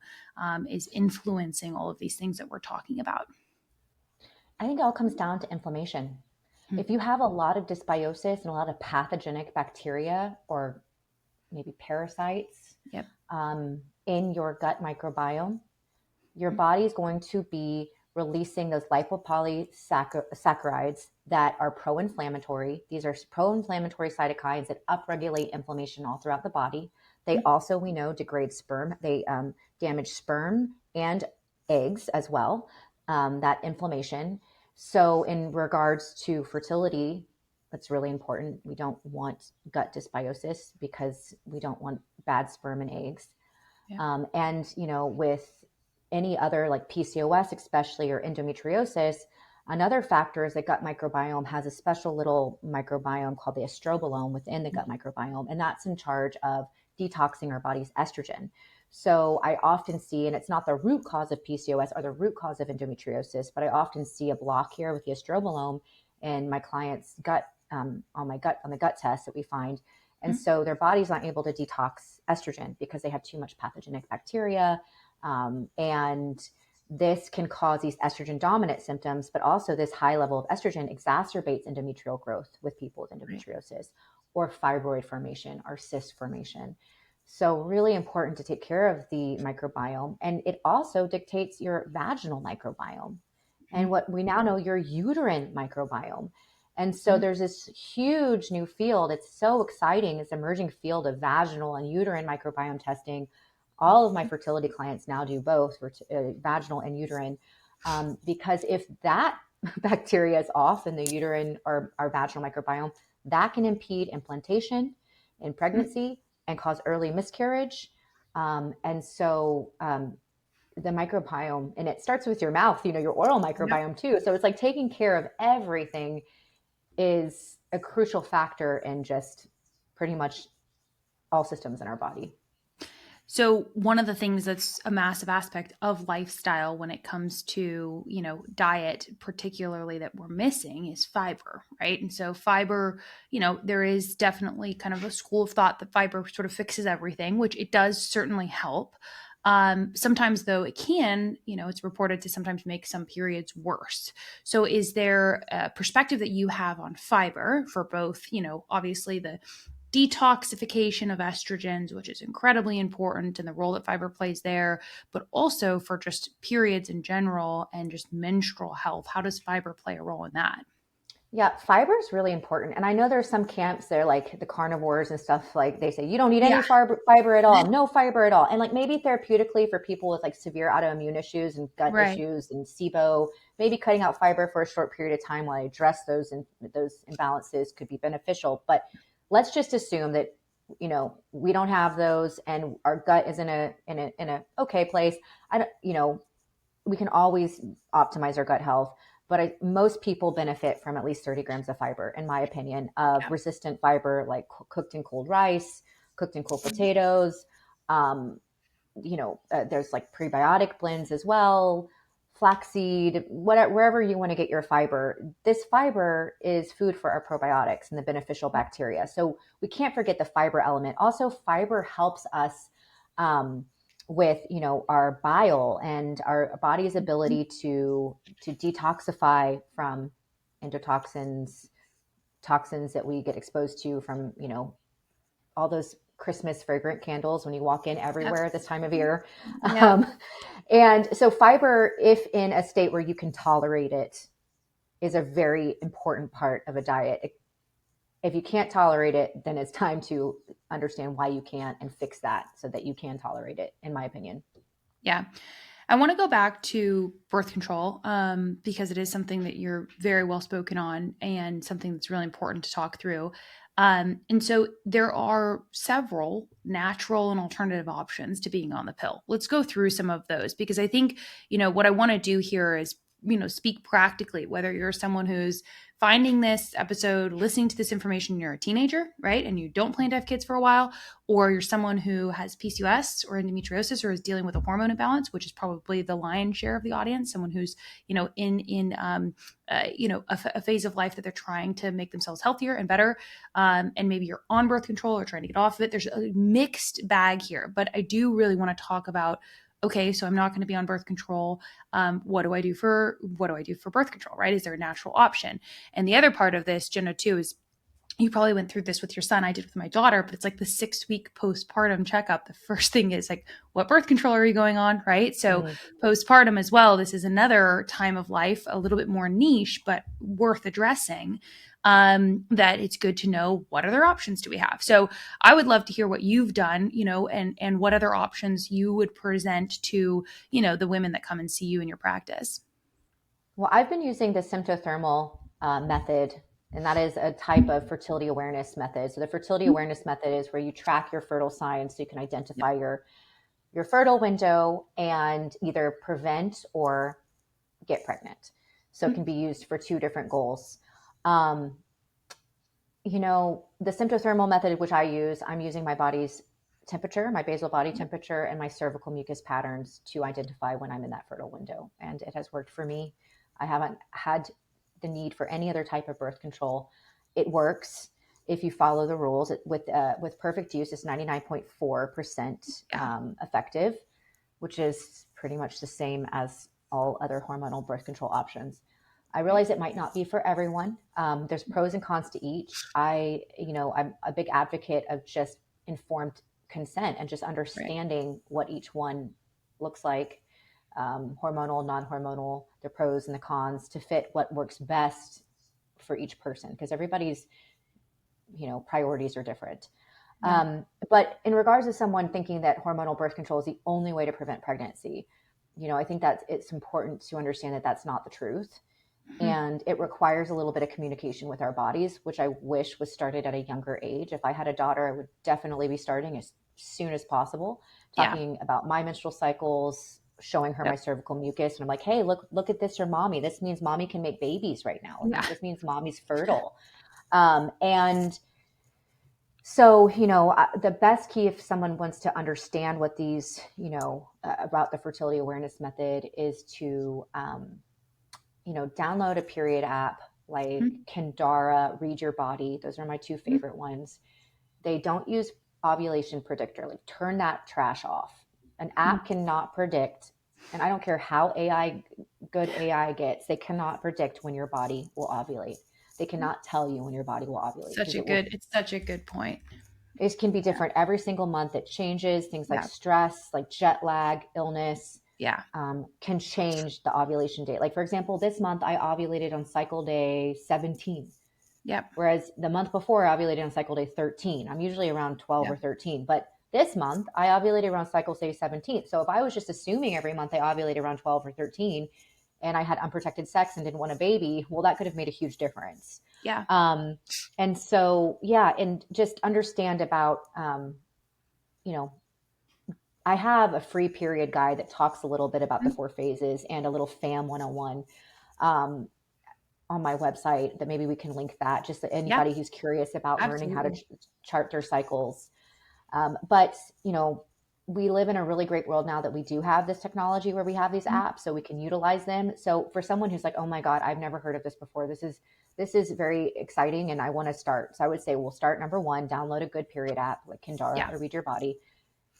is influencing all of these things that we're talking about? I think it all comes down to inflammation. Hmm. If you have a lot of dysbiosis and a lot of pathogenic bacteria or maybe parasites Yep. in your gut microbiome, your body is going to be releasing those lipopolysaccharides that are pro-inflammatory. These are pro-inflammatory cytokines that upregulate inflammation all throughout the body. They also, we know, degrade sperm. They damage sperm and eggs as well, that inflammation. So in regards to fertility, that's really important. We don't want gut dysbiosis because we don't want bad sperm and eggs. Yeah. And with any other like PCOS, especially, or endometriosis, another factor is the gut microbiome has a special little microbiome called the estrobolome within the gut microbiome, and that's in charge of detoxing our body's estrogen. So I often see, and it's not the root cause of PCOS or the root cause of endometriosis, but I often see a block here with the estrobolome in my client's gut, on the gut test that we find. And Mm. so their body's not able to detox estrogen because they have too much pathogenic bacteria. And this can cause these estrogen dominant symptoms, but also this high level of estrogen exacerbates endometrial growth with people with Right. endometriosis or fibroid formation or cyst formation. So, really important to take care of the microbiome. And it also dictates your vaginal microbiome and Mm. what we now know, your uterine microbiome. And so there's this huge new field. It's so exciting. This emerging field of vaginal and uterine microbiome testing. All of my fertility clients now do both vaginal and uterine, because if that bacteria is off in the uterine or our vaginal microbiome, that can impede implantation in pregnancy and cause early miscarriage. And so the microbiome, and it starts with your mouth, your oral microbiome too. So it's like taking care of everything is a crucial factor in just pretty much all systems in our body. So one of the things that's a massive aspect of lifestyle when it comes to, diet, particularly that we're missing, is fiber, right? And so fiber, there is definitely kind of a school of thought that fiber sort of fixes everything, which it does certainly help. Sometimes though it can, it's reported to sometimes make some periods worse. So is there a perspective that you have on fiber for both, obviously the detoxification of estrogens, which is incredibly important, and the role that fiber plays there, but also for just periods in general and just menstrual health? How does fiber play a role in that? Yeah, fiber is really important. And I know there's some camps, they're like the carnivores and stuff, like they say, you don't need Yeah. any fiber at all, no fiber at all. And like maybe therapeutically for people with like severe autoimmune issues and gut Right. issues and SIBO, maybe cutting out fiber for a short period of time while I address those imbalances could be beneficial. But let's just assume that we don't have those and our gut is in a okay place. I don't, we can always optimize our gut health, but most people benefit from at least 30 grams of fiber, in my opinion, of Yeah. resistant fiber, like cooked in cold rice, cooked in cold potatoes. Um, there's like prebiotic blends as well, flaxseed, whatever, wherever you want to get your fiber. This fiber is food for our probiotics and the beneficial bacteria. So we can't forget the fiber element. Also, fiber helps us with our bile and our body's ability to detoxify from endotoxins, toxins that we get exposed to from all those Christmas fragrant candles when you walk in Yep. everywhere this time of year. Yep. Um, and so fiber, if in a state where you can tolerate it, is a very important part of a diet. If you can't tolerate it, then it's time to understand why you can't and fix that so that you can tolerate it, in my opinion. Yeah. I want to go back to birth control because it is something that you're very well spoken on and something that's really important to talk through. And so there are several natural and alternative options to being on the pill. Let's go through some of those because I think, what I want to do here is, speak practically, whether you're someone who's finding this episode, listening to this information, you're a teenager, right? And you don't plan to have kids for a while, or you're someone who has PCOS or endometriosis or is dealing with a hormone imbalance, which is probably the lion's share of the audience, someone who's, a phase of life that they're trying to make themselves healthier and better. And maybe you're on birth control or trying to get off of it. There's a mixed bag here, but I do really want to talk about, okay, so I'm not going to be on birth control. What do I do for birth control, right? Is there a natural option? And the other part of this, Jenna, too, is you probably went through this with your son. I did with my daughter, but it's like the 6-week postpartum checkup. The first thing is like, what birth control are you going on? Right. So postpartum as well, this is another time of life, a little bit more niche, but worth addressing. That it's good to know what other options do we have. So I would love to hear what you've done, and what other options you would present to, the women that come and see you in your practice. Well, I've been using the symptothermal method, and that is a type of fertility awareness method. So the fertility awareness method is where you track your fertile signs so you can identify your fertile window and either prevent or get pregnant. So it can be used for two different goals. Um, the symptothermal method, which I'm using my body's temperature, my basal body temperature, and my cervical mucus patterns to identify when I'm in that fertile window. And it has worked for me. I haven't had the need for any other type of birth control. It works if you follow the rules. With perfect use, it's 99.4% effective, which is pretty much the same as all other hormonal birth control options. I realize it might not be for everyone. There's pros and cons to each. I'm a big advocate of just informed consent and just understanding what each one looks like, hormonal, non-hormonal, the pros and the cons to fit what works best for each person because everybody's, priorities are different. Yeah. But in regards to someone thinking that hormonal birth control is the only way to prevent pregnancy, I think that it's important to understand that that's not the truth. Mhm. And it requires a little bit of communication with our bodies, which I wish was started at a younger age. If I had a daughter, I would definitely be starting as soon as possible, Yeah. talking about my menstrual cycles, showing her my Yep. cervical mucus. And I'm like, hey, look at this, your mommy. This means mommy can make babies right now. Yeah. This means mommy's fertile. And so, the best key if someone wants to understand what these, about the fertility awareness method is to, download a period app like Mhm. Kendara, Read Your Body. Those are my two Mhm. favorite ones. They don't use ovulation predictor. Like turn that trash off. An app Mhm. cannot predict, and I don't care how good AI gets, they cannot predict when your body will ovulate. They cannot tell you when your body will ovulate because It's such a good point. it can be Yeah. different every single month. It changes. Things like Yeah. stress, like jet lag, illness, Yeah. can change the ovulation date. Like, for example, this month I ovulated on cycle day 17, Yep. whereas the month before I ovulated on cycle day 13. I'm usually around 12 Yeah. or 13, but this month I ovulated around cycle day 17. So if I was just assuming every month I ovulated around 12 or 13 and I had unprotected sex and didn't want a baby, well, that could have made a huge difference. Yeah. Um, and so, yeah, and just understand about, you know, I have a free period guide that talks a little bit about the Mhm. 4 phases and a little FAM 101 um, on my website that maybe we can link that just to Yeah. anybody who's curious about learning how to Absolutely. chart their cycles. But, we live in a really great world now that we do have this technology where we have these Mhm. apps so we can utilize them. So for someone who's like, oh my God, I've never heard of this before. This is very exciting and I want to start. So I would say we'll start number one, download a good period app like Kindara Yeah. or Read Your Body.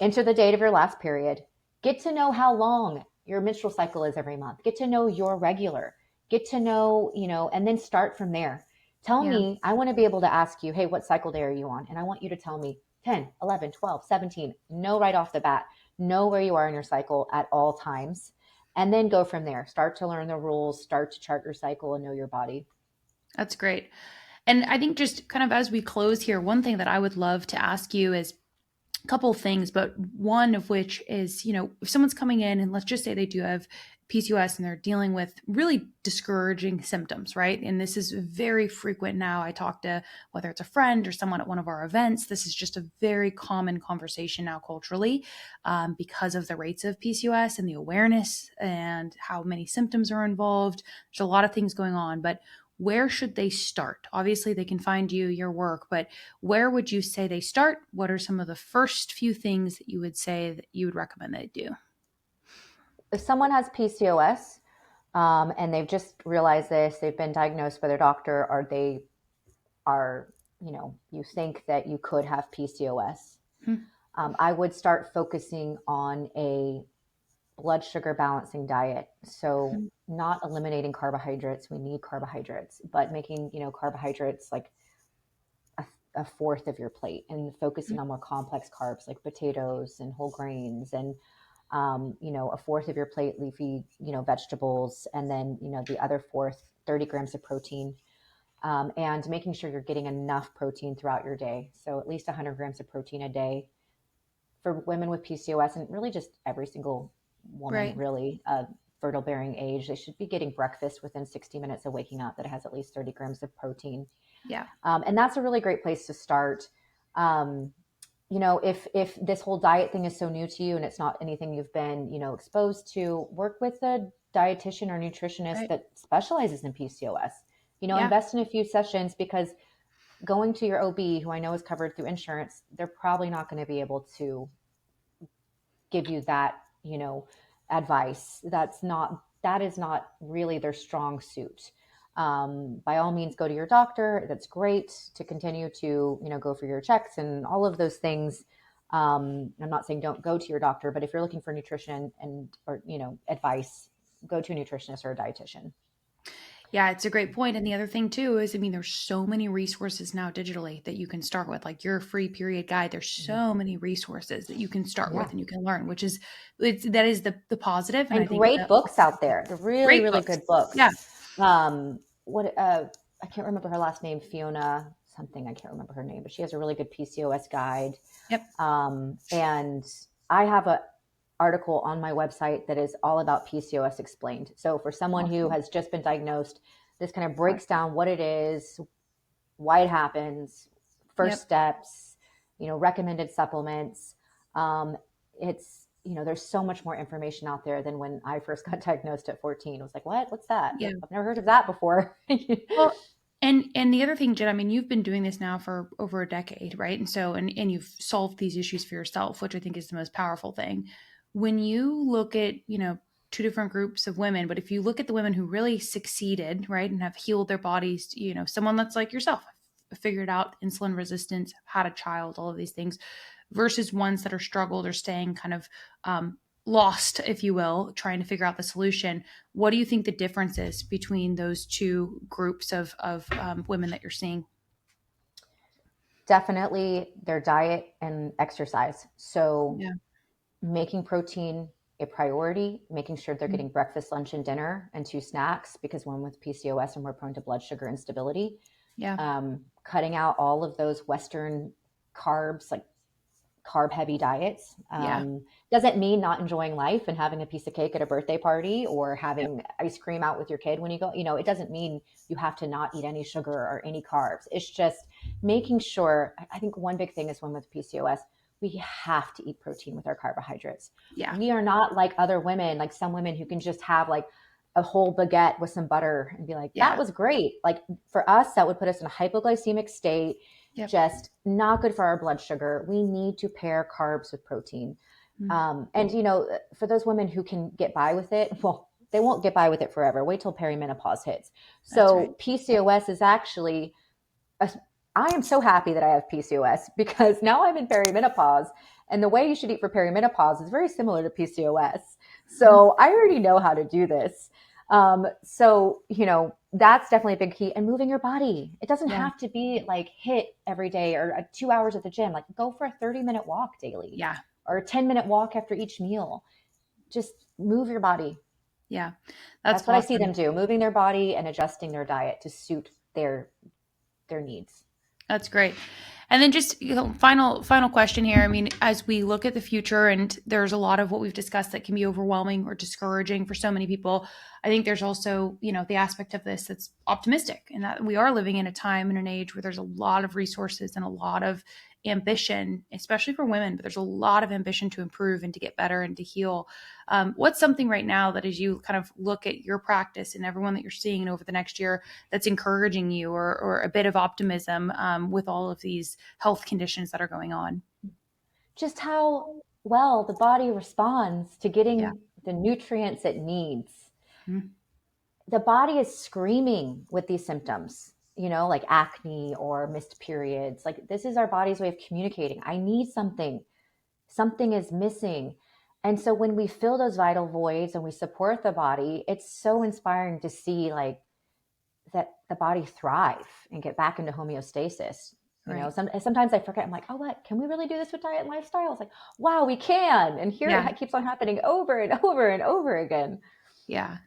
Enter the date of your last period. Get to know how long your menstrual cycle is every month. Get to know your regular. Get to know, and then start from there. Tell Yeah. me, I want to be able to ask you, hey, what cycle day are you on? And I want you to tell me 10, 11, 12, 17. Know right off the bat. Know where you are in your cycle at all times. And then go from there. Start to learn the rules, start to chart your cycle and know your body. That's great. And I think just kind of as we close here, one thing that I would love to ask you is a couple of things, but one of which is, if someone's coming in and let's just say they do have PCOS and they're dealing with really discouraging symptoms, right? And this is very frequent now. I talk to whether it's a friend or someone at one of our events. This is just a very common conversation now culturally because of the rates of PCOS and the awareness and how many symptoms are involved. There's a lot of things going on, but where should they start? Obviously, they can find you, your work, but where would you say they start? What are some of the first few things that you would say that you would recommend they do? If someone has PCOS and they've just realized this, they've been diagnosed by their doctor, or they are, you think that you could have PCOS, Hmm. I would start focusing on a blood sugar balancing diet. So, Hmm. not eliminating carbohydrates. We need carbohydrates, but making, carbohydrates like a fourth of your plate and focusing on more complex carbs like potatoes and whole grains and, a fourth of your plate leafy, vegetables. And then, the other fourth, 30 grams of protein, and making sure you're getting enough protein throughout your day. So at least 100 grams of protein a day for women with PCOS, and really just every single woman, Right. really, fertile bearing age. They should be getting breakfast within 60 minutes of waking up that has at least 30 grams of protein. Yeah. And that's a really great place to start. Um, if this whole diet thing is so new to you and it's not anything you've been, exposed to, work with a dietitian or nutritionist Right. that specializes in PCOS. Yeah. Invest in a few sessions because going to your OB, who I know is covered through insurance, they're probably not going to be able to give you that, advice. That is not really their strong suit. By all means, go to your doctor. That's great to continue to, go for your checks and all of those things. I'm not saying don't go to your doctor, but if you're looking for nutrition and or advice, go to a nutritionist or a dietitian. Yeah, it's a great point. And the other thing too is, I mean, there's so many resources now digitally that you can start with, like your free period guide. There's Mhm. so many resources that you can start Yeah, with and you can learn, which is that is the positive. And and I think great that books out there. The really, great really books. good books. Yeah. What? I can't remember her last name, Fiona something. I can't remember her name, but she has a really good PCOS guide. Yep. And I have a article on my website that is all about PCOS explained. So for someone who Awesome. has just been diagnosed, this kind of breaks down what it is, why it happens, first Yep. steps, recommended supplements. It's, there's so much more information out there than when I first got diagnosed at 14. I was like, what's that? Yeah. I've never heard of that before. Well, and the other thing, Jen, I mean, you've been doing this now for over a decade, right? And so, and you've solved these issues for yourself, which I think is the most powerful thing. When you look at, two different groups of women, but if you look at the women who really succeeded, right, and have healed their bodies, someone that's like yourself, figured out insulin resistance, had a child, all of these things, versus ones that are struggled or staying kind of lost, if you will, trying to figure out the solution. What do you think the difference is between those two groups of women that you're seeing? Definitely their diet and exercise. So Yeah. making protein a priority, making sure they're getting breakfast, lunch, and dinner and 2 snacks, because when with PCOS and we're prone to blood sugar instability, Yeah. cutting out all of those Western carbs, like carb heavy diets. Yeah. Doesn't mean not enjoying life and having a piece of cake at a birthday party or Yep. having ice cream out with your kid when you go, it doesn't mean you have to not eat any sugar or any carbs. It's just making sure. I think one big thing is when with PCOS, we have to eat protein with our carbohydrates. Yeah. We are not like other women, like some women who can just have like a whole baguette with some butter and be like, that Yeah. was great. Like for us, that would put us in a hypoglycemic state, Yep. just not good for our blood sugar. We need to pair carbs with protein. And, for those women who can get by with it, well, they won't get by with it forever. Wait till perimenopause hits. That's right. So PCOS is actually, I am so happy that I have PCOS because now I'm in perimenopause. And the way you should eat for perimenopause is very similar to PCOS. So I already know how to do this. So, that's definitely a big key. And moving your body. It doesn't Yeah. have to be like hit every day or 2 hours at the gym. Like go for a 30-minute walk daily Yeah. or a 10-minute walk after each meal. Just move your body. Yeah. That's what I see them awesome. do, moving their body and adjusting their diet to suit their needs. That's great. And then just final question here. I mean, as we look at the future, and there's a lot of what we've discussed that can be overwhelming or discouraging for so many people, I think there's also, the aspect of this that's optimistic, and that we are living in a time and an age where there's a lot of resources and a lot of ambition, especially for women, but there's a lot of ambition to improve and to get better and to heal. What's something right now that as you kind of look at your practice and everyone that you're seeing over the next year that's encouraging you or a bit of optimism with all of these health conditions that are going on? Just how well the body responds to Yeah. getting the nutrients it needs. Mm-hmm. The body is screaming with these symptoms, like acne or missed periods. Like this is our body's way of communicating. I need something. Something is missing. And so when we fill those vital voids and we support the body, it's so inspiring to see like that the body thrive and get back into homeostasis. Right. Sometimes I forget. I'm like, oh, what? Can we really do this with diet and lifestyle? It's like, wow, we can. And here Yeah. it keeps on happening over and over and over again. Yeah.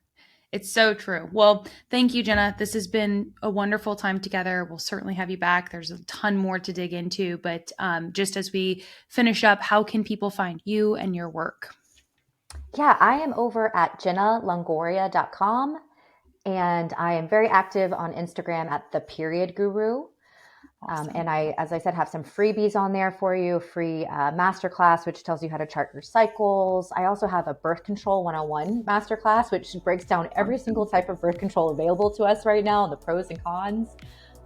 It's so true. Well, thank you, Jenna. This has been a wonderful time together. We'll certainly have you back. There's a ton more to dig into, but just as we finish up, how can people find you and your work? Yeah, I am over at jennalongoria.com, and I am very active on Instagram at the Period Guru. Awesome. And I, as I said, have some freebies on there for you, free masterclass, which tells you how to chart your cycles. I also have a birth control 101 masterclass, which breaks down every single type of birth control available to us right now and the pros and cons.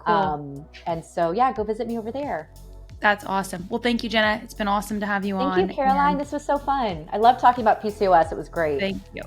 Cool. And so, yeah, go visit me over there. That's awesome. Well, thank you, Jenna. It's been awesome to have you on. Thank you, Caroline. This was so fun. I love talking about PCOS. It was great. Thank you.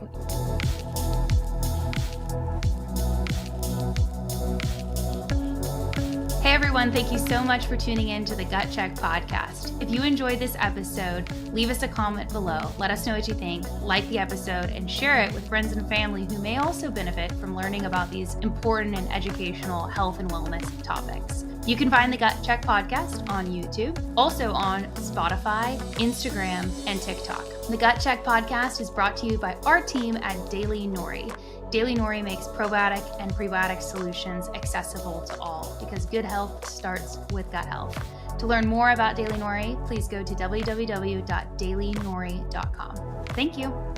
Hey everyone, thank you so much for tuning in to the Gut Check podcast. If you enjoyed this episode, leave us a comment below. Let us know what you think, like the episode, and share it with friends and family who may also benefit from learning about these important and educational health and wellness topics. You can find the Gut Check podcast on YouTube, also on Spotify, Instagram, and TikTok. The Gut Check podcast is brought to you by our team at Daily Nori. Daily Nori makes probiotic and prebiotic solutions accessible to all because good health starts with gut health. To learn more about Daily Nori, please go to www.dailynori.com. Thank you.